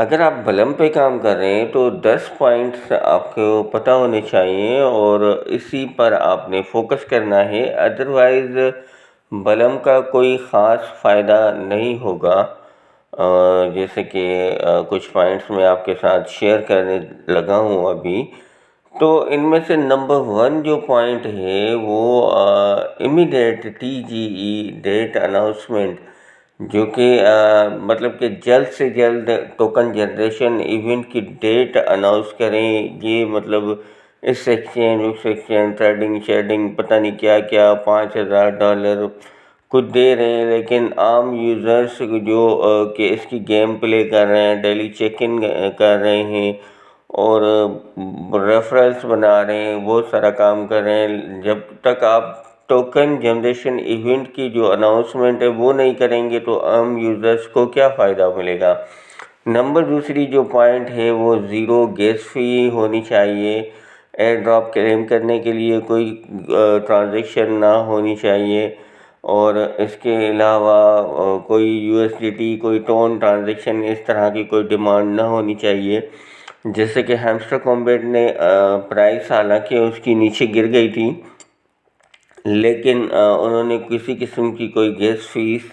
अगर आप बलम पे काम कर रहे हैं तो 10 पॉइंट्स आपको पता होने चाहिए और इसी पर आपने फ़ोकस करना है, अदरवाइज़ बलम का कोई ख़ास फ़ायदा नहीं होगा। जैसे कि कुछ पॉइंट्स मैं आपके साथ शेयर करने लगा हूँ अभी। तो इनमें से नंबर 1 जो पॉइंट है वो इमीडिएट TGE डेट अनाउंसमेंट, जो कि मतलब कि जल्द से जल्द टोकन जनरेशन इवेंट की डेट अनाउंस करें। ये मतलब इस एक्सचेंज उस एक्सचेंज ट्रेडिंग शेडिंग पता नहीं क्या क्या $5000 कुछ दे रहे हैं, लेकिन आम यूज़र्स जो कि इसकी गेम प्ले कर रहे हैं, डेली चेक इन कर रहे हैं और रेफरल्स बना रहे हैं, बहुत सारा काम कर रहे हैं। जब तक आप टोकन जनरेशन इवेंट की जो अनाउंसमेंट है वो नहीं करेंगे तो आम यूज़र्स को क्या फ़ायदा मिलेगा। नंबर दूसरी जो पॉइंट है वो ज़ीरो गैस फ़ी होनी चाहिए। एयर ड्रॉप क्लेम करने के लिए कोई ट्रांजैक्शन ना होनी चाहिए और इसके अलावा कोई USDT कोई टोन ट्रांजैक्शन इस तरह की कोई डिमांड ना होनी चाहिए। जैसे कि हैमस्टर कॉम्बैट ने प्राइस हालांकि उसकी नीचे गिर गई थी, लेकिन उन्होंने किसी किस्म की कोई गैस फीस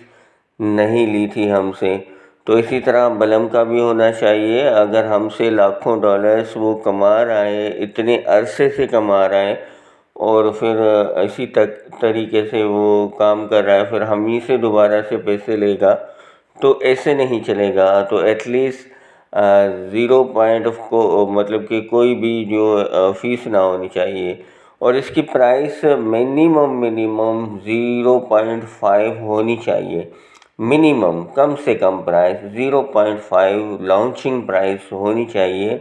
नहीं ली थी हमसे। तो इसी तरह बलम का भी होना चाहिए। अगर हमसे लाखों डॉलर्स वो कमा रहा है, इतने अरसे से कमा रहा है और फिर इसी तरीके से वो काम कर रहा है, फिर हम ही से दोबारा से पैसे लेगा, तो ऐसे नहीं चलेगा। तो एटलीस्ट 0 पॉइंट ऑफ को मतलब कि कोई भी जो फ़ीस ना होनी चाहिए और इसकी प्राइस मिनिमम 0.5 होनी चाहिए। मिनिमम कम से कम प्राइस 0.5 लॉन्चिंग प्राइस होनी चाहिए।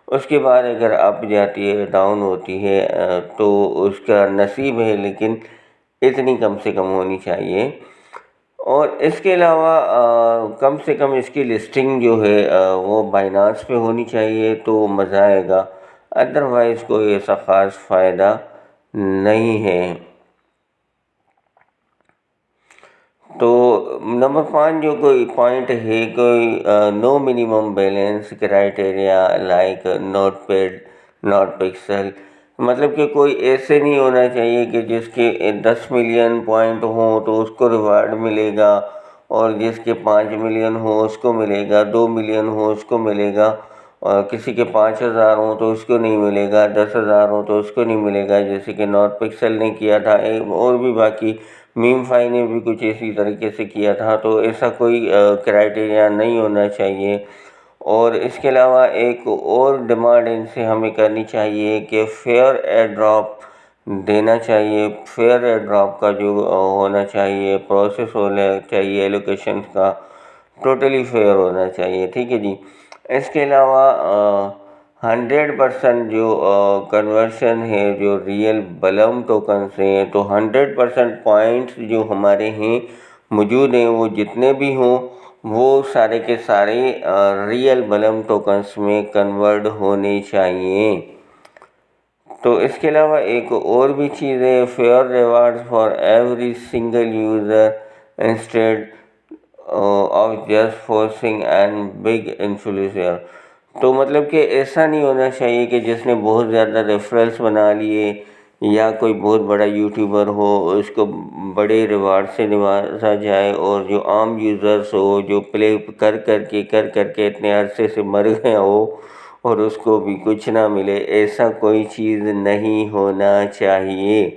उसके बाद अगर अप जाती है डाउन होती है तो उसका नसीब है, लेकिन इतनी कम से कम होनी चाहिए। और इसके अलावा कम से कम इसकी लिस्टिंग जो है वो बाइनांस पे होनी चाहिए तो मज़ा आएगा, अदरवाइज़ कोई ऐसा ख़ास फ़ायदा नहीं है। तो नंबर 5 जो कोई पॉइंट है, कोई no minimum balance criteria like not paid not pixel, मतलब कि कोई ऐसे नहीं होना चाहिए कि जिसके 10 मिलियन पॉइंट हो तो उसको रिवार्ड मिलेगा और जिसके 5 मिलियन हो उसको मिलेगा, 2 मिलियन हो उसको मिलेगा और किसी के 5000 हो तो उसको नहीं मिलेगा, 10,000 हो तो उसको नहीं मिलेगा, जैसे कि नॉट पिक्सल ने किया था और भी बाकी मीम फाई ने भी कुछ इसी तरीके से किया था। तो ऐसा कोई क्राइटेरिया नहीं होना चाहिए। और इसके अलावा एक और डिमांड इनसे हमें करनी चाहिए कि फेयर एयर ड्रॉप देना चाहिए। फेयर एयर ड्रॉप का जो होना चाहिए प्रोसेस होना चाहिए एलोकेशन का, टोटली फेयर होना चाहिए, ठीक है जी। इसके अलावा 100% जो कन्वर्शन है जो रियल बलम टोकन से है, तो 100% पॉइंट्स जो हमारे हैं मौजूद हैं वो जितने भी हों वो सारे के सारे रियल बलम टोकन्स में कन्वर्ट होने चाहिए। तो इसके अलावा एक और भी चीज़ है, fair rewards for every single user instead of just forcing and big influencer. तो मतलब कि ऐसा नहीं होना चाहिए कि जिसने बहुत ज़्यादा रेफरल्स बना लिए या कोई बहुत बड़ा यूट्यूबर हो उसको बड़े रिवार्ड से नवाजा जाए और जो आम यूज़र्स हो जो प्ले कर करके इतने अरसे से मर गए हो और उसको भी कुछ ना मिले, ऐसा कोई चीज़ नहीं होना चाहिए।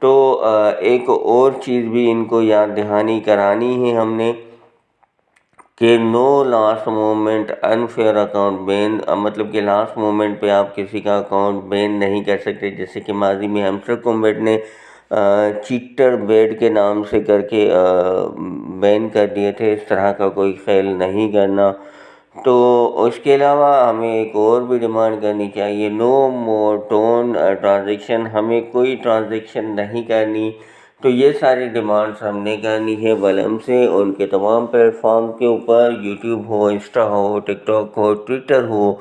तो एक और चीज़ भी इनको याद दहानी करानी है हमने कि no last moment unfair account ban, मतलब कि लास्ट मोमेंट पे आप किसी का अकाउंट बैन नहीं कर सकते। जैसे कि माजी में हैमस्टर कॉम्बैट ने चीटर बेड के नाम से करके बैन कर दिए थे, इस तरह का कोई ख्याल नहीं करना। तो उसके अलावा हमें एक और भी डिमांड करनी चाहिए, नो मोर टोन ट्रांजैक्शन, हमें कोई ट्रांजैक्शन नहीं करनी। तो ये सारी डिमांड्स हमने करनी है बलम से उनके तमाम प्लेटफॉर्म के ऊपर, यूट्यूब हो, इंस्टा हो, टिकटॉक हो, ट्विटर हो,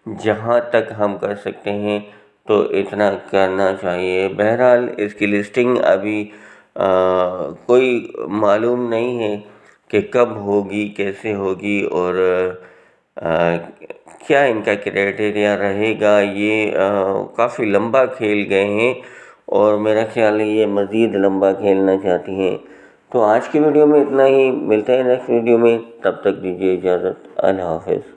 जहाँ तक हम कर सकते हैं तो इतना करना चाहिए। बहरहाल इसकी लिस्टिंग अभी कोई मालूम नहीं है कि कब होगी कैसे होगी और क्या इनका क्राइटेरिया रहेगा, ये काफ़ी लंबा खेल गए हैं और मेरा ख्याल है ये मज़ीद लंबा खेलना चाहती हैं। तो आज की वीडियो में इतना ही, मिलते हैं नेक्स्ट वीडियो में, तब तक दीजिए इजाज़त। अल्लाह हाफ़िज़।